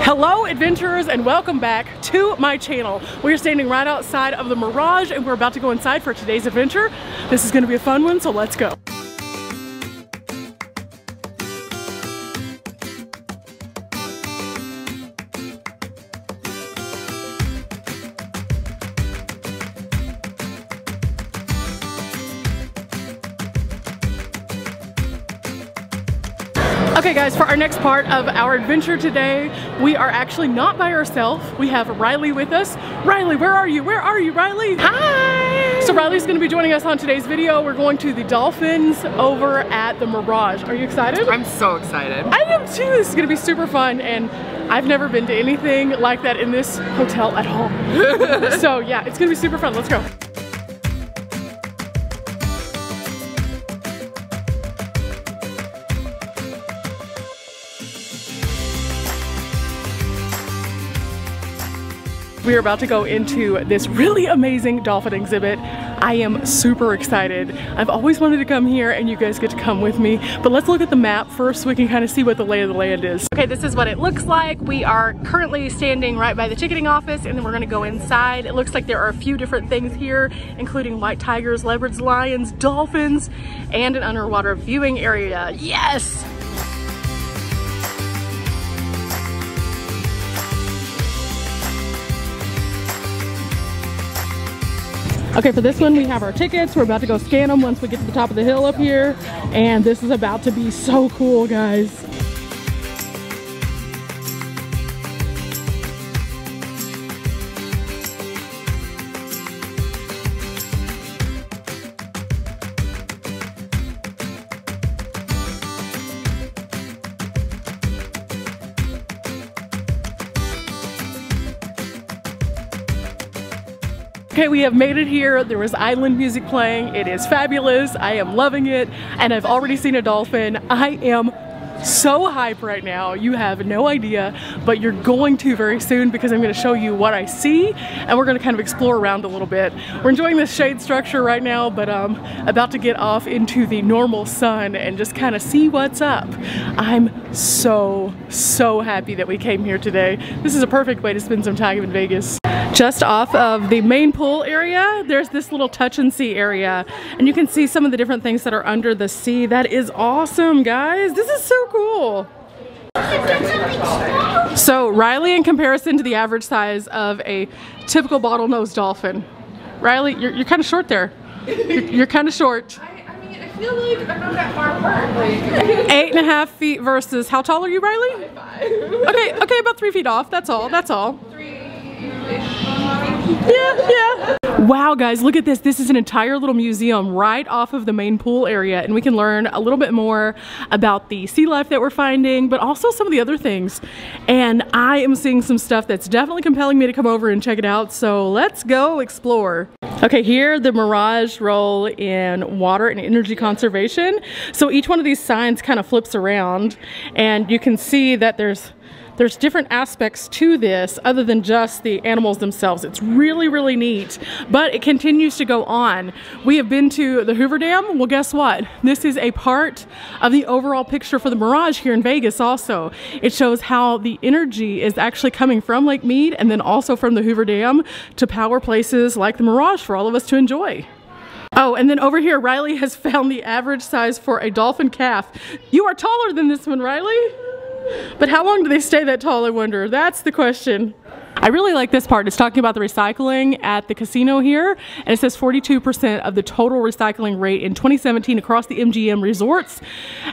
Hello adventurers and welcome back to my channel. We're standing right outside of the Mirage and we're about to go inside for today's adventure. This is going to be a fun one, so let's go. Okay guys, for our next part of our adventure today, we are actually not by ourselves. We have Riley with us. Riley, where are you? Where are you, Riley? Hi! So Riley's going to be joining us on today's video. We're going to the dolphins over at the Mirage. Are you excited? I'm so excited. I am too. This is going to be super fun and I've never been to anything like that in this hotel at all. So yeah, it's going to be super fun. Let's go. We are about to go into this really amazing dolphin exhibit. I am super excited. I've always wanted to come here and you guys get to come with me. But let's look at the map first so we can kind of see what the lay of the land is. Okay, this is what it looks like. We are currently standing right by the ticketing office and then we're gonna go inside. It looks like there are a few different things here, including white tigers, leopards, lions, dolphins, and an underwater viewing area. Yes! Okay, for this one we have our tickets. We're about to go scan them once we get to the top of the hill up here. And this is about to be so cool, guys. Okay, we have made it here. There was island music playing. It is fabulous. I am loving it. And I've already seen a dolphin. I am so hyped right now. You have no idea, but you're going to very soon because I'm going to show you what I see and we're going to kind of explore around a little bit. We're enjoying this shade structure right now, but about to get off into the normal sun and just kind of see what's up. I'm so happy that we came here today. This is a perfect way to spend some time in Vegas. Just off of the main pool area, there's this little touch and see area and you can see some of the different things that are under the sea. That is awesome, guys. This is so cool. So Riley, in comparison to the average size of a typical bottlenose dolphin, Riley, you're kind of short there. You're kind of short. I mean, I feel like I'm not that far apart. Like 8.5 feet versus, how tall are you, Riley? 5'5". Okay, about 3 feet off. That's all. That's all. Yeah. Wow, guys, look at this. This is an entire little museum right off of the main pool area, and we can learn a little bit more about the sea life that we're finding, but also some of the other things. And I am seeing some stuff that's definitely compelling me to come over and check it out, so let's go explore. Okay, here the Mirage role in water and energy conservation. So each one of these signs kind of flips around, and you can see that there's different aspects to this other than just the animals themselves. It's really neat, but it continues to go on. We have been to the Hoover Dam. Well, guess what? This is a part of the overall picture for the Mirage here in Vegas also. It shows how the energy is actually coming from Lake Mead and then also from the Hoover Dam to power places like the Mirage for all of us to enjoy. Oh, and then over here, Riley has found the average size for a dolphin calf. You are taller than this one, Riley. But how long do they stay that tall, I wonder? That's the question. I really like this part. It's talking about the recycling at the casino here, and it says 42% of the total recycling rate in 2017 across the MGM resorts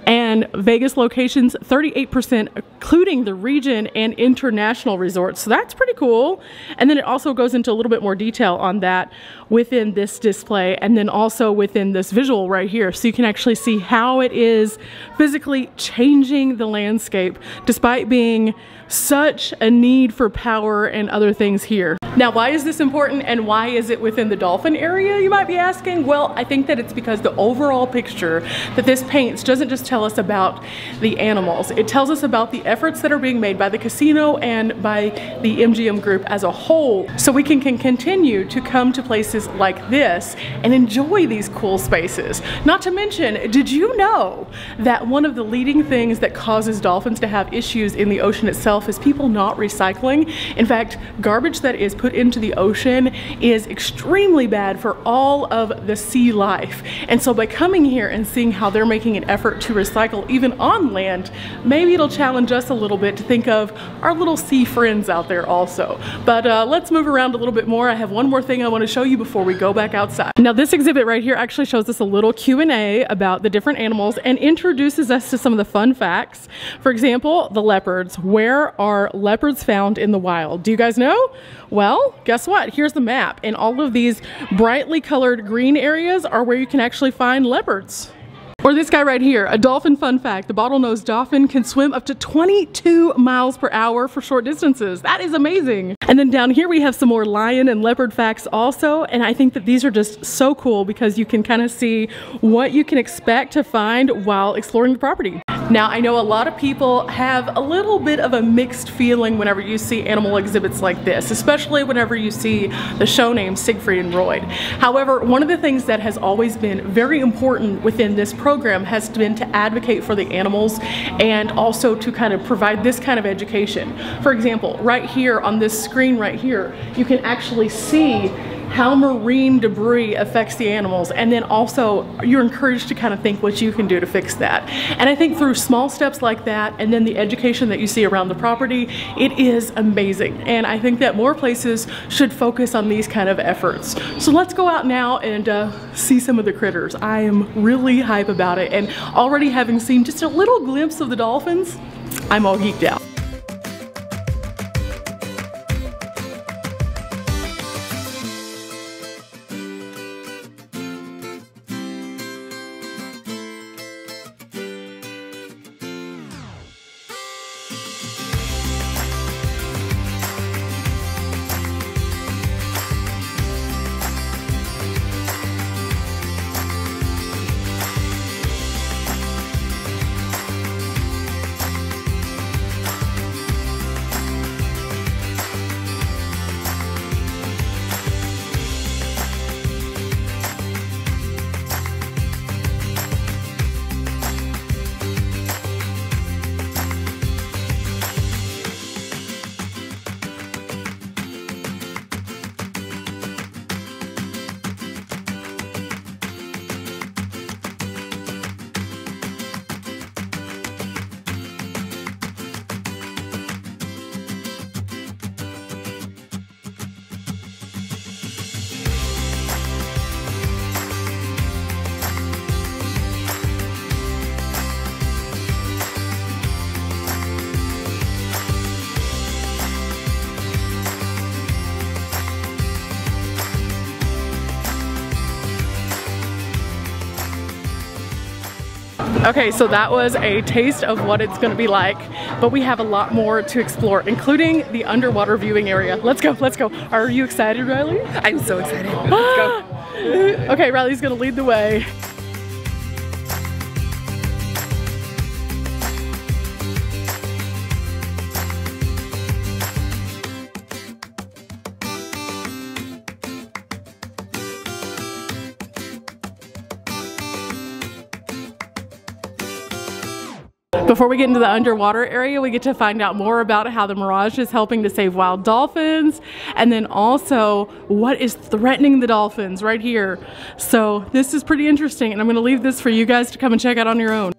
and Vegas locations, 38% including the region and international resorts. So that's pretty cool. And then it also goes into a little bit more detail on that within this display and then also within this visual right here. So you can actually see how it is physically changing the landscape despite being such a need for power and other things here. Now, why is this important and why is it within the dolphin area, you might be asking? Well, I think that it's because the overall picture that this paints doesn't just tell us about the animals. It tells us about the efforts that are being made by the casino and by the MGM group as a whole, so we can continue to come to places like this and enjoy these cool spaces. Not to mention, did you know that one of the leading things that causes dolphins to have issues in the ocean itself is people not recycling? In fact, garbage that is put into the ocean is extremely bad for all of the sea life. And so by coming here and seeing how they're making an effort to recycle even on land, maybe it'll challenge us a little bit to think of our little sea friends out there also. But let's move around a little bit more. I have one more thing I want to show you before we go back outside. Now, this exhibit right here actually shows us a little Q&A about the different animals and introduces us to some of the fun facts. For example, the leopards. Where are leopards found in the wild? Do you guys know? Well, guess what? Here's the map, and all of these brightly colored green areas are where you can actually find leopards. Or this guy right here, a dolphin fun fact. The bottlenose dolphin can swim up to 22 miles per hour for short distances. That is amazing. And then down here we have some more lion and leopard facts also, and I think that these are just so cool because you can kind of see what you can expect to find while exploring the property. Now, I know a lot of people have a little bit of a mixed feeling whenever you see animal exhibits like this, especially whenever you see the show name Siegfried and Roy. However, one of the things that has always been very important within this program has been to advocate for the animals and also to kind of provide this kind of education. For example, right here on this screen right here, you can actually see how marine debris affects the animals, and then also you're encouraged to kind of think what you can do to fix that. And I think through small steps like that and then the education that you see around the property, it is amazing. And I think that more places should focus on these kind of efforts. So let's go out now and see some of the critters. I am really hype about it, and already having seen just a little glimpse of the dolphins, I'm all geeked out. Okay, so that was a taste of what it's gonna be like, but we have a lot more to explore, including the underwater viewing area. Let's go, let's go. Are you excited, Riley? I'm so excited. Let's go. Okay, Riley's gonna lead the way. Before we get into the underwater area, we get to find out more about how the Mirage is helping to save wild dolphins, and then also what is threatening the dolphins right here. So this is pretty interesting, and I'm gonna leave this for you guys to come and check out on your own.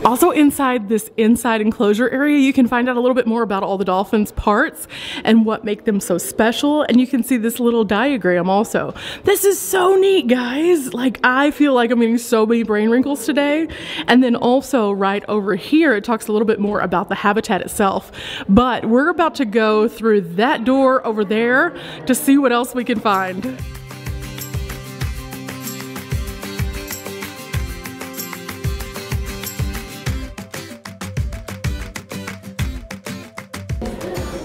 Also inside this inside enclosure area, you can find out a little bit more about all the dolphins' parts and what make them so special. And you can see this little diagram also. This is so neat, guys. Like, I feel like I'm getting so many brain wrinkles today. And then also right over here, it talks a little bit more about the habitat itself. But we're about to go through that door over there to see what else we can find.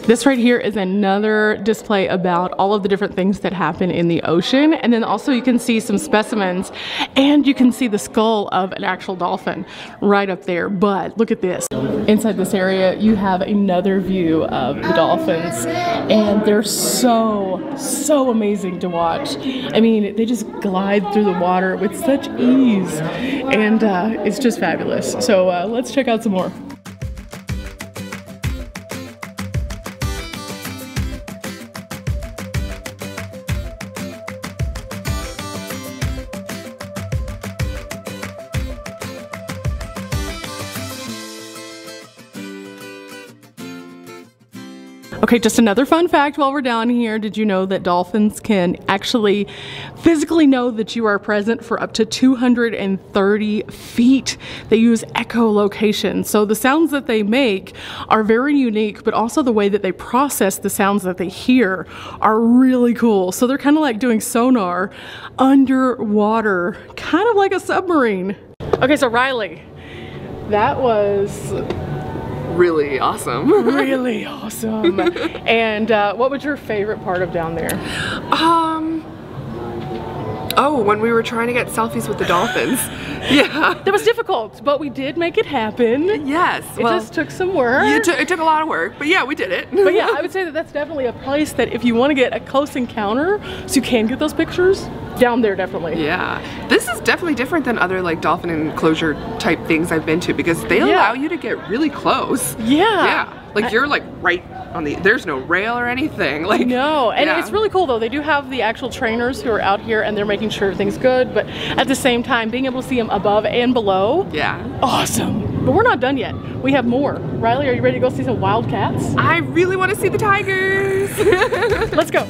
This right here is another display about all of the different things that happen in the ocean. And then also you can see some specimens and you can see the skull of an actual dolphin right up there. But look at this. Inside this area, you have another view of the dolphins and they're so amazing to watch. I mean, they just glide through the water with such ease and it's just fabulous. So let's check out some more. Okay, just another fun fact while we're down here. Did you know that dolphins can actually physically know that you are present for up to 230 feet? They use echolocation. So the sounds that they make are very unique, but also the way that they process the sounds that they hear are really cool. So they're kind of like doing sonar underwater, kind of like a submarine. Okay, so Riley, that was Really awesome. really awesome. And what was your favorite part of down there? Oh, when we were trying to get selfies with the dolphins. Yeah. That was difficult, but we did make it happen. Yes. It just took some work. It took a lot of work, but yeah, we did it. But yeah, I would say that that's definitely a place that if you want to get a close encounter, so you can get those pictures, down there definitely. Yeah. This is definitely different than other like dolphin enclosure type things I've been to because they allow you to get really close. Yeah. Yeah. Like you're like right on the, there's no rail or anything. Like no, and it's really cool though. They do have the actual trainers who are out here and they're making sure everything's good, but at the same time, being able to see them above and below. Yeah. Awesome. But we're not done yet. We have more. Riley, are you ready to go see some wild cats? I really want to see the tigers. Let's go.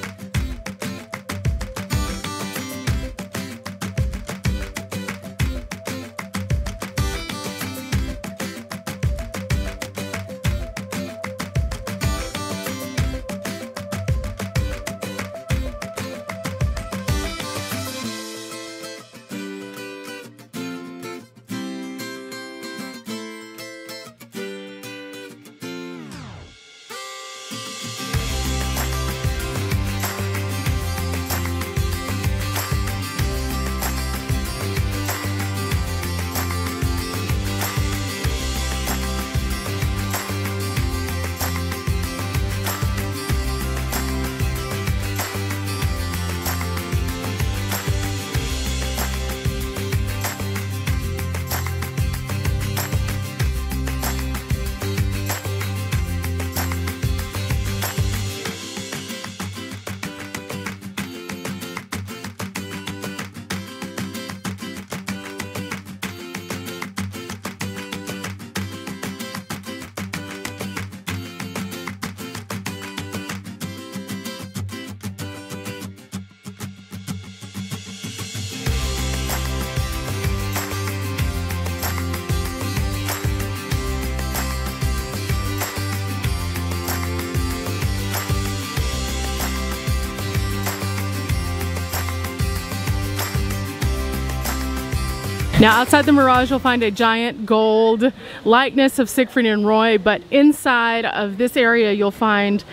Now outside the Mirage, you'll find a giant gold likeness of Siegfried and Roy, but inside of this area, you'll find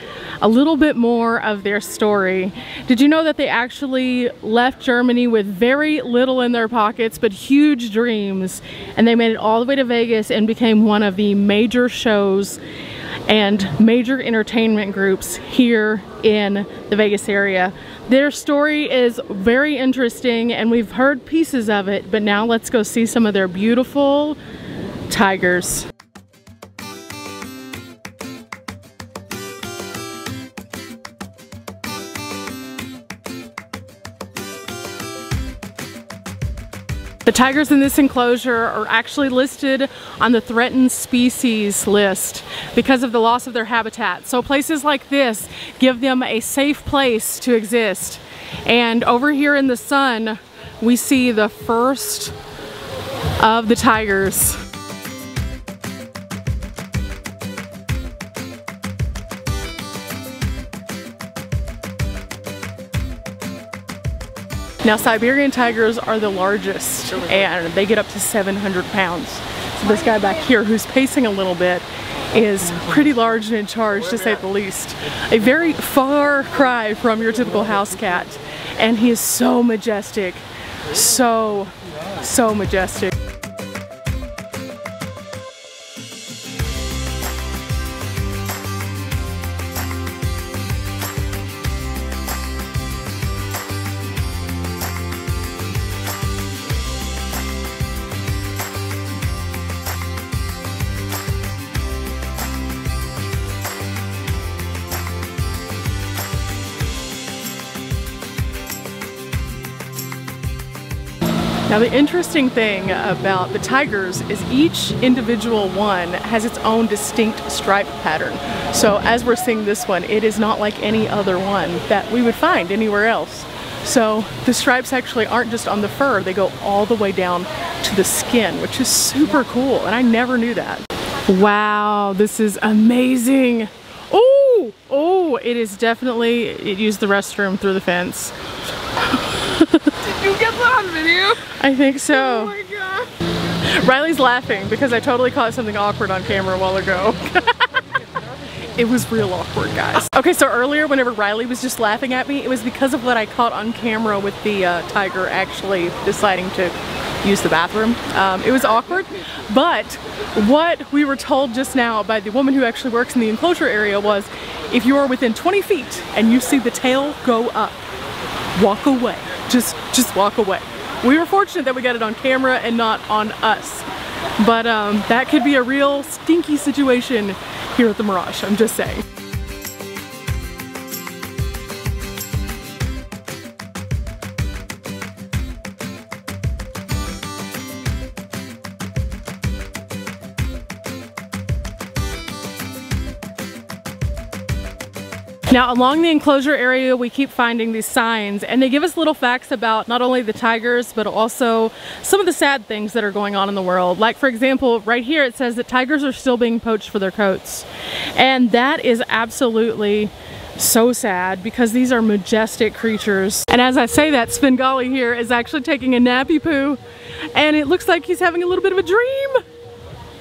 a little bit more of their story. Did you know that they actually left Germany with very little in their pockets, but huge dreams, and they made it all the way to Vegas and became one of the major shows and major entertainment groups here in the Vegas area. Their story is very interesting and we've heard pieces of it, but now let's go see some of their beautiful tigers. The tigers in this enclosure are actually listed on the threatened species list because of the loss of their habitat. So places like this give them a safe place to exist. And over here in the sun, we see the first of the tigers. Now, Siberian tigers are the largest, and they get up to 700 pounds. So this guy back here, who's pacing a little bit, is pretty large and in charge, to say the least. A very far cry from your typical house cat, and he is so majestic, so majestic. Now, the interesting thing about the tigers is each individual one has its own distinct stripe pattern. So as we're seeing this one, it is not like any other one that we would find anywhere else. So the stripes actually aren't just on the fur, they go all the way down to the skin, which is super cool, and I never knew that. Wow, this is amazing. Oh, it is definitely, it used the restroom through the fence. Did you get that on video? I think so. Oh my god. Riley's laughing because I totally caught something awkward on camera a while ago. It was real awkward, guys. Okay, so earlier whenever Riley was just laughing at me, it was because of what I caught on camera with the tiger actually deciding to use the bathroom. It was awkward, but what we were told just now by the woman who actually works in the enclosure area was, if you are within 20 feet and you see the tail go up, walk away. Just walk away. We were fortunate that we got it on camera and not on us. But that could be a real stinky situation here at the Mirage, I'm just saying. Now, along the enclosure area, we keep finding these signs, and they give us little facts about not only the tigers, but also some of the sad things that are going on in the world. Like, for example, right here it says that tigers are still being poached for their coats. And that is absolutely so sad because these are majestic creatures. And as I say that, Svengali here is actually taking a nappy poo, and it looks like he's having a little bit of a dream.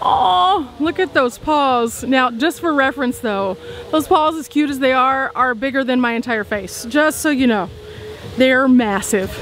Oh, look at those paws. Now, just for reference though, those paws, as cute as they are bigger than my entire face. Just so you know, they're massive.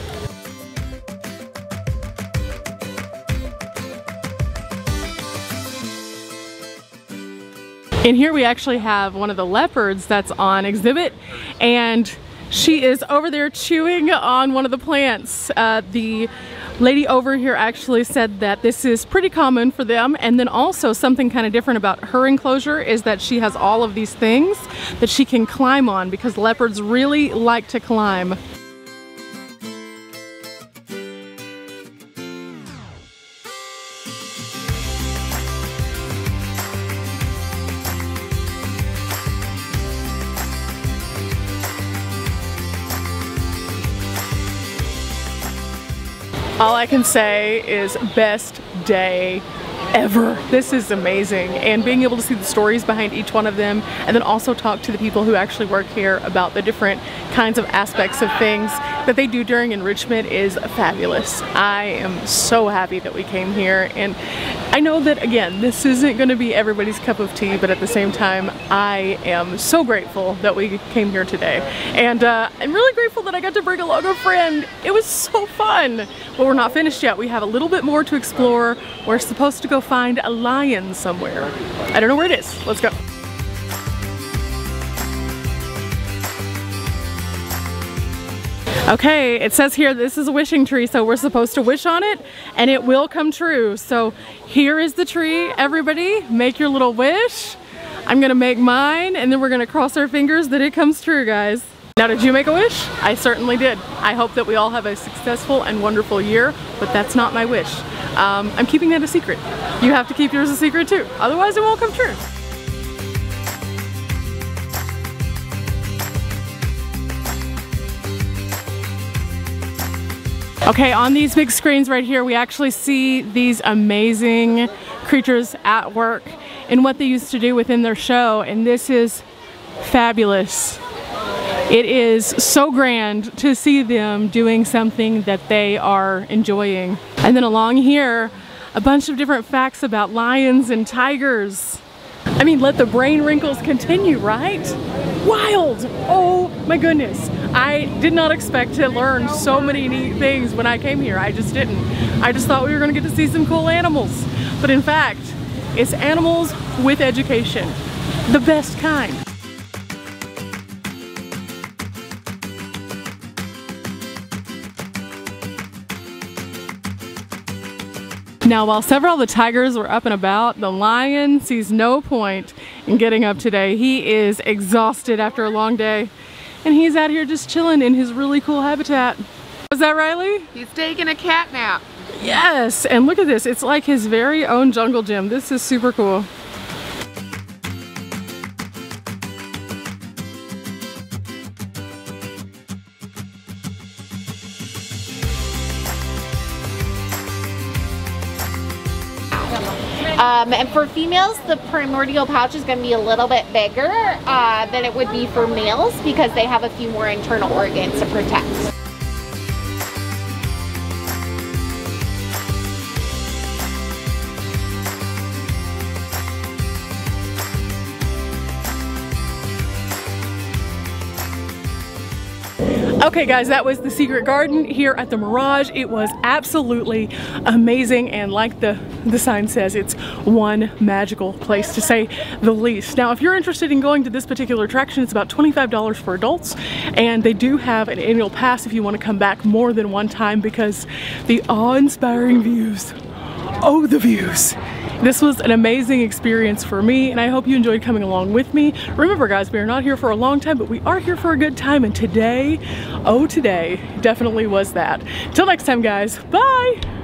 In here we actually have one of the leopards that's on exhibit, and she is over there chewing on one of the plants. The lady over here actually said that this is pretty common for them, and then also something kind of different about her enclosure is that she has all of these things that she can climb on because leopards really like to climb. All I can say is best day ever. This is amazing, and being able to see the stories behind each one of them, and then also talk to the people who actually work here about the different kinds of aspects of things that they do during enrichment is fabulous. I am so happy that we came here, and I know that, again, this isn't going to be everybody's cup of tea, but at the same time, I am so grateful that we came here today. And I'm really grateful that I got to bring along a friend. It was so fun. But we're not finished yet. We have a little bit more to explore. We're supposed to go find a lion somewhere. I don't know where it is. Let's go. Okay, it says here this is a wishing tree, so we're supposed to wish on it and it will come true. So here is the tree, everybody. Make your little wish. I'm gonna make mine, and then we're gonna cross our fingers that it comes true, guys. Now, did you make a wish? I certainly did. I hope that we all have a successful and wonderful year, but that's not my wish. I'm keeping that a secret. You have to keep yours a secret too, otherwise it won't come true. Okay, on these big screens right here, we actually see these amazing creatures at work and what they used to do within their show, and this is fabulous. It is so grand to see them doing something that they are enjoying. And then along here, a bunch of different facts about lions and tigers. I mean, let the brain wrinkles continue, right? Wild! Oh my goodness. I did not expect to learn so many neat things when I came here. I just didn't. I just thought we were gonna get to see some cool animals. But in fact, it's animals with education. The best kind. Now, while several of the tigers were up and about, the lion sees no point in getting up today. He is exhausted after a long day, and he's out here just chilling in his really cool habitat. Was that Riley? He's taking a cat nap. Yes, and look at this. It's like his very own jungle gym. This is super cool. And for females, the primordial pouch is going to be a little bit bigger than it would be for males because they have a few more internal organs to protect. Okay guys, that was the Secret Garden here at the Mirage. It was absolutely amazing, and like the sign says, it's one magical place to say the least. Now, if you're interested in going to this particular attraction, it's about $25 for adults, and they do have an annual pass if you want to come back more than one time because the awe-inspiring views. Oh, the views. This was an amazing experience for me, and I hope you enjoyed coming along with me. Remember guys, we are not here for a long time, but we are here for a good time, and today, oh today, definitely was that. Till next time guys, bye!